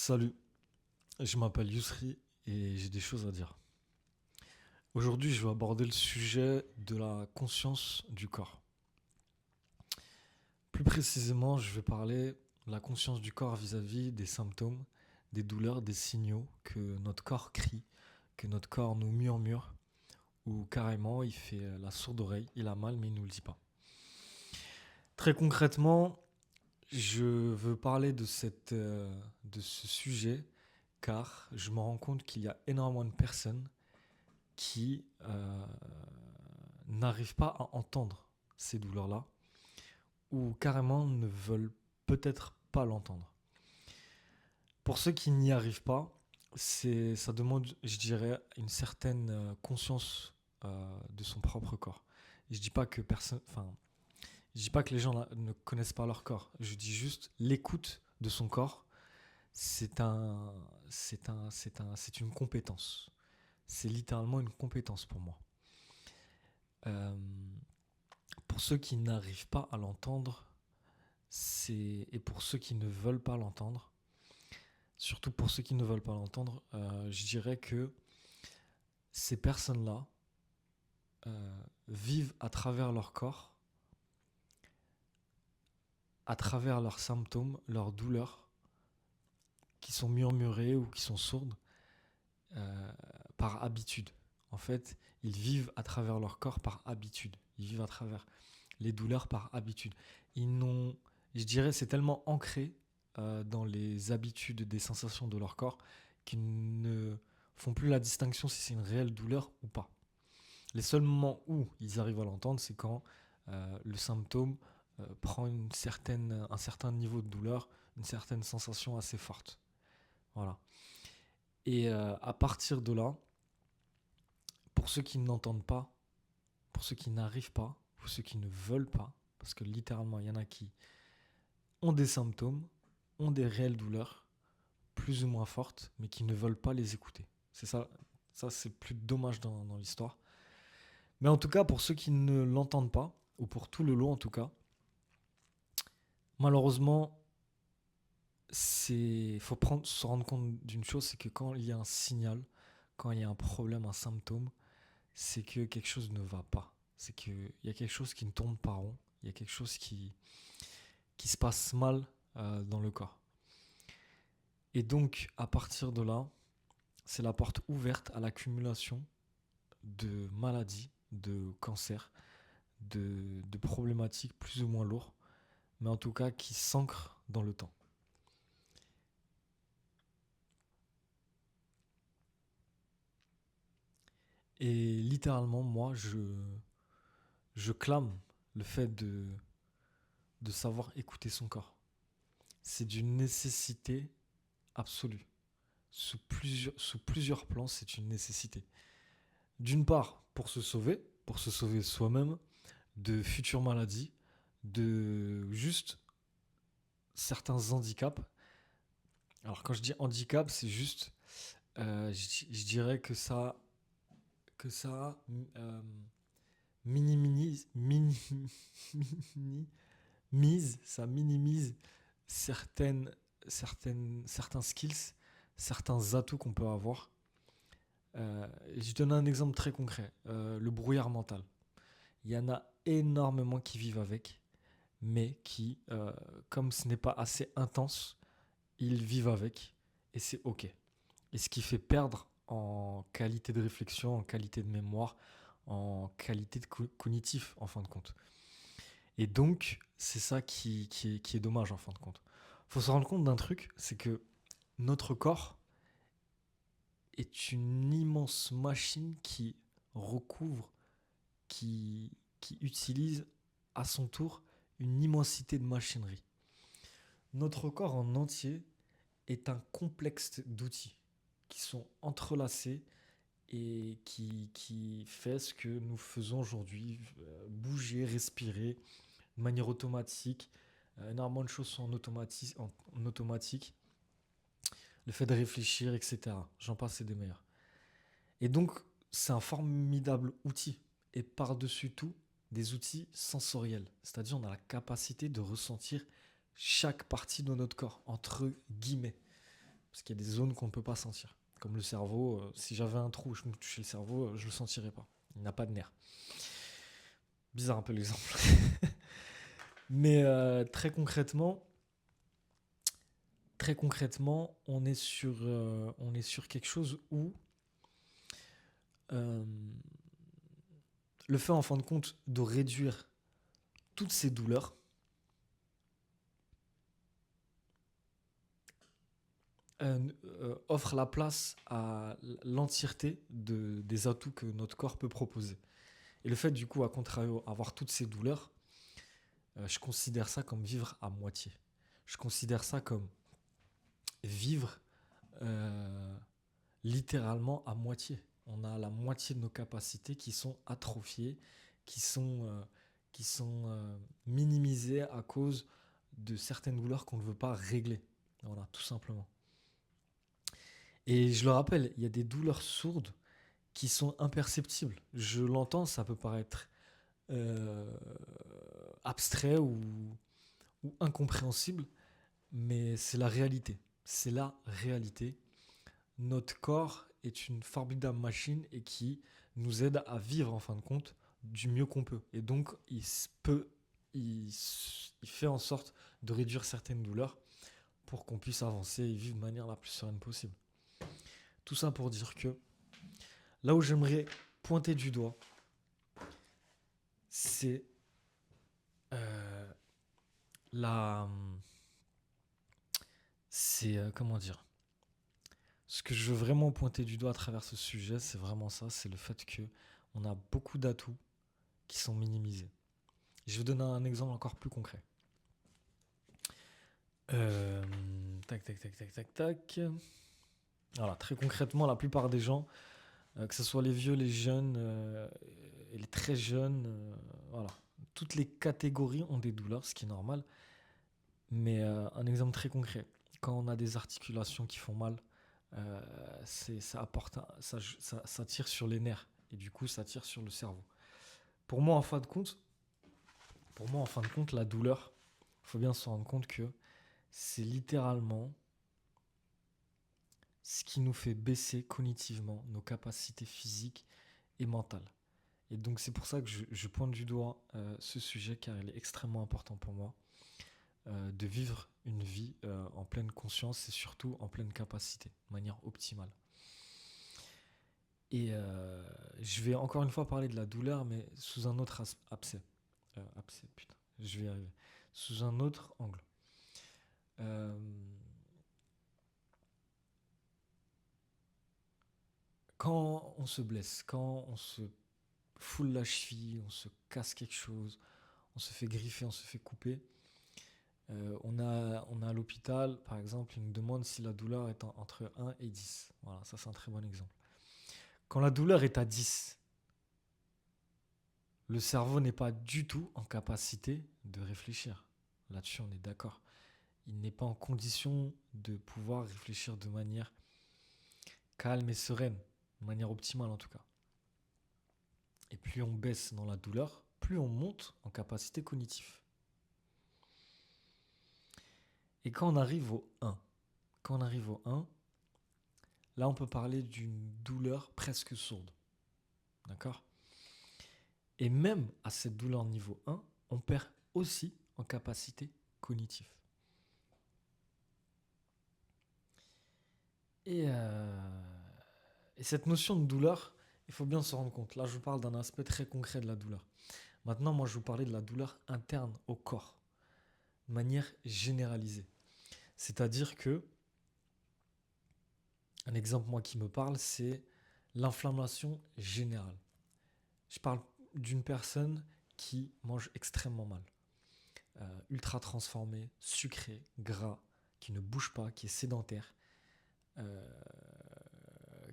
Salut, je m'appelle Yousri et j'ai des choses à dire. Aujourd'hui, je vais aborder le sujet de la conscience du corps. Plus précisément, je vais parler de la conscience du corps vis-à-vis des symptômes, des douleurs, des signaux que notre corps crie, que notre corps nous murmure, ou carrément il fait la sourde oreille, il a mal mais il ne nous le dit pas. Très concrètement, je veux parler de ce sujet car je me rends compte qu'il y a énormément de personnes qui n'arrivent pas à entendre ces douleurs-là ou carrément ne veulent peut-être pas l'entendre. Pour ceux qui n'y arrivent pas, ça demande, je dirais, une certaine conscience de son propre corps. Je dis pas que personne, enfin, je dis pas que les gens là, ne connaissent pas leur corps. Je dis juste l'écoute de son corps. C'est un, c'est une compétence. C'est littéralement une compétence pour moi. Euh, pour ceux qui n'arrivent pas à l'entendre, et pour ceux qui ne veulent pas l'entendre, surtout pour ceux qui ne veulent pas l'entendre, je dirais que ces personnes-là vivent à travers leur corps, à travers leurs symptômes, leurs douleurs, qui sont murmurées ou qui sont sourdes, euh, par habitude. En fait, ils vivent à travers leur corps par habitude. Ils vivent à travers les douleurs par habitude. Ils n'ont, je dirais, c'est tellement ancré dans les habitudes des sensations de leur corps qu'ils ne font plus la distinction si c'est une réelle douleur ou pas. Les seuls moments où ils arrivent à l'entendre, c'est quand le symptôme prend un certain niveau de douleur, une certaine sensation assez forte. Voilà. Et à partir de là, pour ceux qui n'entendent pas, pour ceux qui n'arrivent pas, pour ceux qui ne veulent pas, parce que littéralement, il y en a qui ont des symptômes, ont des réelles douleurs, plus ou moins fortes, mais qui ne veulent pas les écouter. C'est ça, ça c'est plus dommage dans l'histoire. Mais en tout cas, pour ceux qui ne l'entendent pas, ou pour tout le lot en tout cas, malheureusement, faut se rendre compte d'une chose, c'est que quand il y a un signal, quand il y a un problème, un symptôme, c'est que quelque chose ne va pas. C'est qu'il y a quelque chose qui ne tourne pas rond, il y a quelque chose qui se passe mal dans le corps. Et donc, à partir de là, c'est la porte ouverte à l'accumulation de maladies, de cancers, de problématiques plus ou moins lourdes, mais en tout cas qui s'ancrent dans le temps. Et littéralement, moi, je clame le fait de savoir écouter son corps. C'est d'une nécessité absolue. Sous plusieurs plans, c'est une nécessité. D'une part, pour se sauver soi-même de futures maladies, de juste certains handicaps. Alors quand je dis handicap, c'est juste, je dirais que ça euh, ça minimise certaines, certains skills, certains atouts qu'on peut avoir. Je donne un exemple très concret, le brouillard mental. Il y en a énormément qui vivent avec, mais qui, comme ce n'est pas assez intense, ils vivent avec, et c'est OK. Et ce qui fait perdre en qualité de réflexion, en qualité de mémoire, en qualité de cognitif, en fin de compte. Et donc, c'est ça qui est dommage, en fin de compte. Il faut se rendre compte d'un truc, c'est que notre corps est une immense machine qui recouvre, qui utilise à son tour une immensité de machinerie. Notre corps en entier est un complexe d'outils qui sont entrelacés et qui fait ce que nous faisons aujourd'hui, bouger, respirer de manière automatique. Énormément de choses sont en automatique. Le fait de réfléchir, etc. J'en passe, c'est des meilleurs. Et donc, c'est un formidable outil. Et par-dessus tout, des outils sensoriels. C'est-à-dire, on a la capacité de ressentir chaque partie de notre corps, entre guillemets. Parce qu'il y a des zones qu'on ne peut pas sentir. Comme le cerveau, si j'avais un trou, je me touchais le cerveau, je ne le sentirais pas. Il n'a pas de nerfs. Bizarre un peu l'exemple. Mais très concrètement, on est sur quelque chose où euh, le fait en fin de compte de réduire toutes ces douleurs offre la place à l'entièreté des atouts que notre corps peut proposer. Et le fait du coup, à contrario, avoir toutes ces douleurs, je considère ça comme vivre à moitié. Je considère ça comme vivre euh, littéralement à moitié. On a la moitié de nos capacités qui sont atrophiées, qui sont, euh, qui sont minimisées à cause de certaines douleurs qu'on ne veut pas régler. Voilà, tout simplement. Et je le rappelle, il y a des douleurs sourdes qui sont imperceptibles. Je l'entends, ça peut paraître euh, abstrait ou incompréhensible, mais c'est la réalité. C'est la réalité. Notre corps est une formidable machine et qui nous aide à vivre en fin de compte du mieux qu'on peut. Et donc il, il fait en sorte de réduire certaines douleurs pour qu'on puisse avancer et vivre de manière la plus sereine possible. Tout ça pour dire que là où j'aimerais pointer du doigt, c'est euh, la, comment dire, ce que je veux vraiment pointer du doigt à travers ce sujet, c'est vraiment ça, c'est le fait que on a beaucoup d'atouts qui sont minimisés. Je vais donner un exemple encore plus concret. Euh, tac, tac, tac, tac, tac, tac. Voilà, très concrètement, la plupart des gens, que ce soit les vieux, les jeunes et les très jeunes, voilà, toutes les catégories ont des douleurs, ce qui est normal. Mais un exemple très concret, quand on a des articulations qui font mal, ça apporte, ça tire sur les nerfs et du coup ça tire sur le cerveau. Pour moi, en fin de compte, la douleur, il faut bien se rendre compte que c'est littéralement ce qui nous fait baisser cognitivement nos capacités physiques et mentales. Et donc c'est pour ça que je pointe du doigt ce sujet car il est extrêmement important pour moi de vivre une vie en pleine conscience et surtout en pleine capacité, de manière optimale. Et je vais encore une fois parler de la douleur, mais sous un autre putain, je vais y arriver. Sous un autre angle. Euh, Quand on se blesse, quand on se foule la cheville, on se casse quelque chose, on se fait griffer, on se fait couper, on a à l'hôpital, par exemple, ils nous demandent si la douleur est entre 1 et 10. Voilà, ça c'est un très bon exemple. Quand la douleur est à 10, le cerveau n'est pas du tout en capacité de réfléchir. Là-dessus, on est d'accord. Il n'est pas en condition de pouvoir réfléchir de manière calme et sereine, de manière optimale en tout cas. Et plus on baisse dans la douleur, plus on monte en capacité cognitive. Et quand on arrive au 1, là on peut parler d'une douleur presque sourde. D'accord ? Et même à cette douleur niveau 1, on perd aussi en capacité cognitive. Et cette notion de douleur, il faut bien se rendre compte. Là, je vous parle d'un aspect très concret de la douleur. Maintenant, moi, je vous parlais de la douleur interne au corps, de manière généralisée. C'est-à-dire que, un exemple, moi, qui me parle, c'est l'inflammation générale. Je parle d'une personne qui mange extrêmement mal, ultra transformée, sucrée, gras, qui ne bouge pas, qui est sédentaire, euh,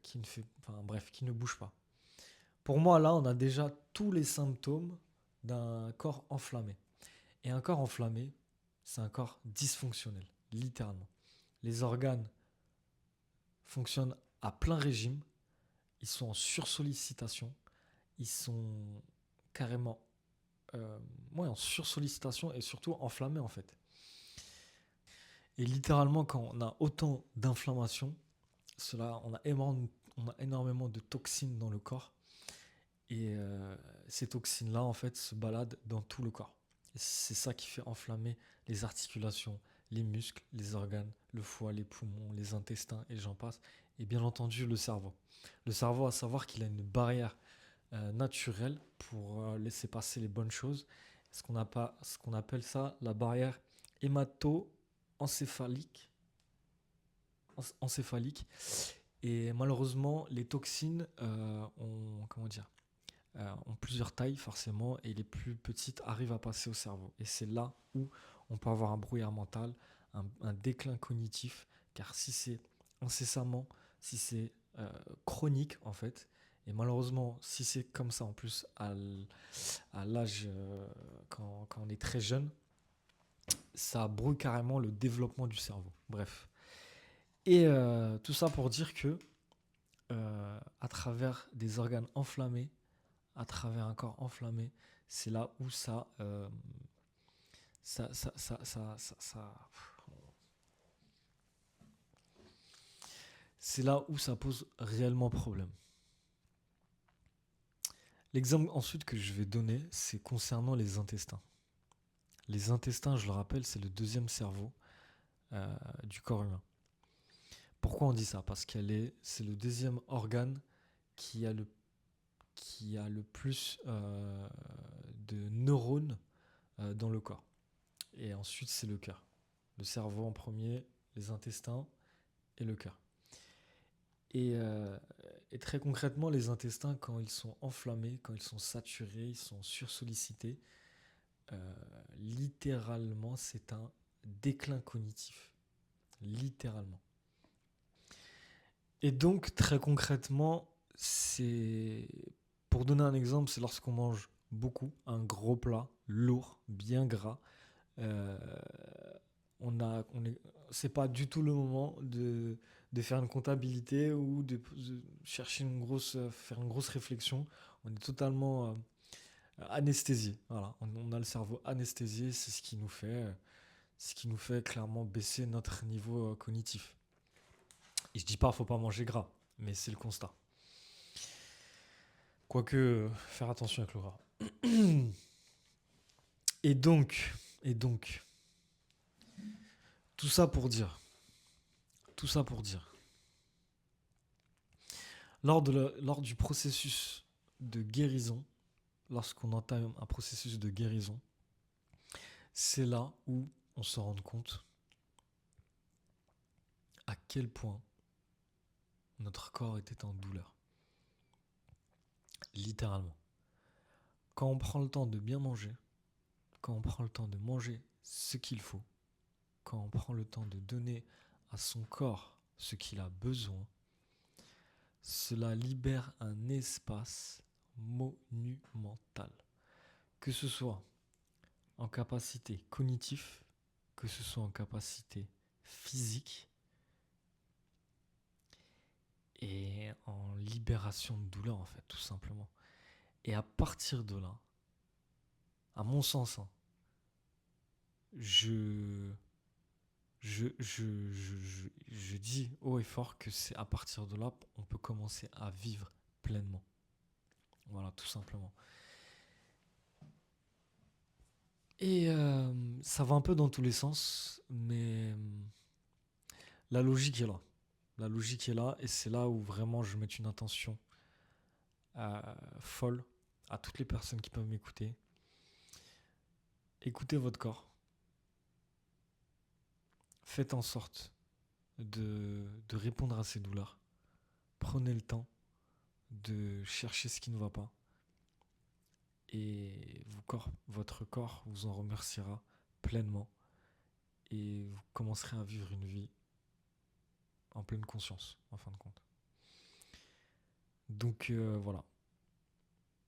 qui ne fait, enfin bref, qui ne bouge pas. Pour moi, là, on a déjà tous les symptômes d'un corps enflammé. Et un corps enflammé, c'est un corps dysfonctionnel, littéralement. Les organes fonctionnent à plein régime, ils sont en sursollicitation, ils sont carrément en sursollicitation et surtout enflammés en fait. Et littéralement, quand on a autant d'inflammation, on a énormément de toxines dans le corps. Et ces toxines-là, en fait, se baladent dans tout le corps. Et c'est ça qui fait enflammer les articulations, les muscles, les organes, le foie, les poumons, les intestins, et j'en passe. Et bien entendu, le cerveau. Le cerveau, à savoir qu'il a une barrière naturelle pour laisser passer les bonnes choses. Ce qu'on appelle ça la barrière hémato-encéphalique. Encéphalique. Et malheureusement, les toxines ont, comment dire, ont plusieurs tailles forcément, et les plus petites arrivent à passer au cerveau. Et c'est là où on peut avoir un brouillard mental, un déclin cognitif, car si c'est incessamment, si c'est chronique en fait, et malheureusement si c'est comme ça en plus à l'âge quand on est très jeune, ça brouille carrément le développement du cerveau. Bref. Et tout ça pour dire que à travers des organes enflammés, à travers un corps enflammé, c'est là où c'est là où ça pose réellement problème. L'exemple ensuite que je vais donner, c'est concernant les intestins. Les intestins, je le rappelle, c'est le deuxième cerveau du corps humain. Pourquoi on dit ça? Parce c'est le deuxième organe qui a le plus de neurones dans le corps. Et ensuite, c'est le cœur. Le cerveau en premier, les intestins et le cœur. Et très concrètement, les intestins, quand ils sont enflammés, quand ils sont saturés, ils sont sursollicités, littéralement, c'est un déclin cognitif. Littéralement. Et donc, très concrètement, pour donner un exemple, c'est lorsqu'on mange beaucoup, un gros plat, lourd, bien gras. Euh, c'est pas du tout le moment de faire une comptabilité ou de chercher faire une grosse réflexion. On est totalement anesthésié. Voilà, on a le cerveau anesthésié, c'est ce qui nous fait clairement baisser notre niveau cognitif. Et je dis pas, faut pas manger gras, mais c'est le constat. Quoique, faire attention avec le gras. Et donc, tout ça pour dire, lors du processus de guérison, lorsqu'on entame un processus de guérison, c'est là où on se rend compte à quel point notre corps était en douleur. Littéralement. Quand on prend le temps de bien manger, quand on prend le temps de manger ce qu'il faut, quand on prend le temps de donner à son corps ce qu'il a besoin, cela libère un espace monumental. Que ce soit en capacité cognitive, que ce soit en capacité physique et en libération de douleur en fait, tout simplement. Et à partir de là, à mon sens, hein, je, je dis haut et fort que c'est à partir de là on peut commencer à vivre pleinement. Voilà, tout simplement. Et ça va un peu dans tous les sens, mais la logique est là. La logique est là, et c'est là où vraiment je mets une intention folle à toutes les personnes qui peuvent m'écouter. Écoutez votre corps. Faites en sorte de répondre à ces douleurs. Prenez le temps de chercher ce qui ne va pas. Et votre corps vous en remerciera pleinement. Et vous commencerez à vivre une vie en pleine conscience, en fin de compte. Donc voilà,